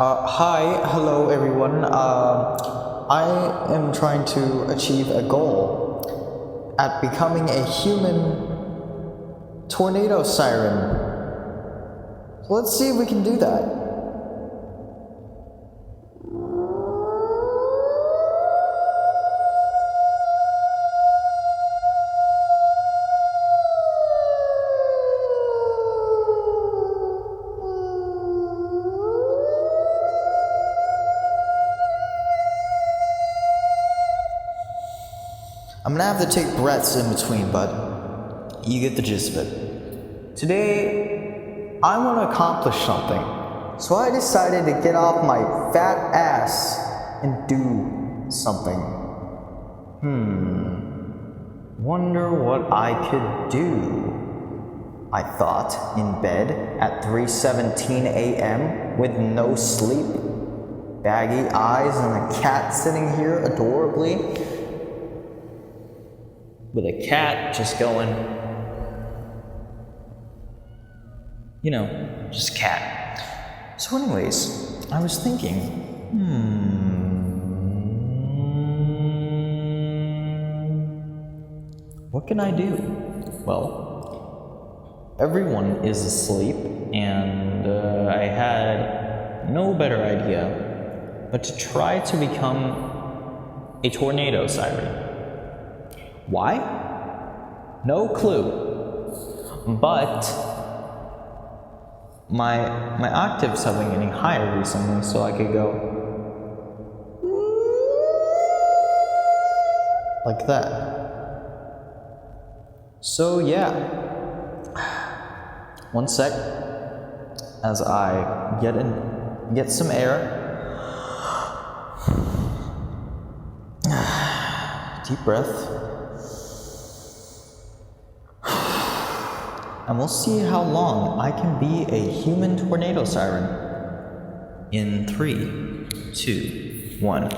Hello everyone. I am trying to achieve a goal at becoming a human tornado siren. So let's see if we can do that. I'm gonna have to take breaths in between, but you get the gist of it. Today, I want to accomplish something, so I decided to get off my fat ass and do something. Wonder what I could do, I thought, in bed at 3:17 a.m. with no sleep, baggy eyes, and a cat sitting here adorably. With a cat just going, just cat. So anyways, I was thinking, what can I do? Well, everyone is asleep, and I had no better idea but to try to become a tornado siren. Why? No clue. But my octaves have been getting higher recently, so I could go like that. So yeah. One sec as I get some air. Deep breath. And we'll see how long I can be a human tornado siren. In 3, 2, 1.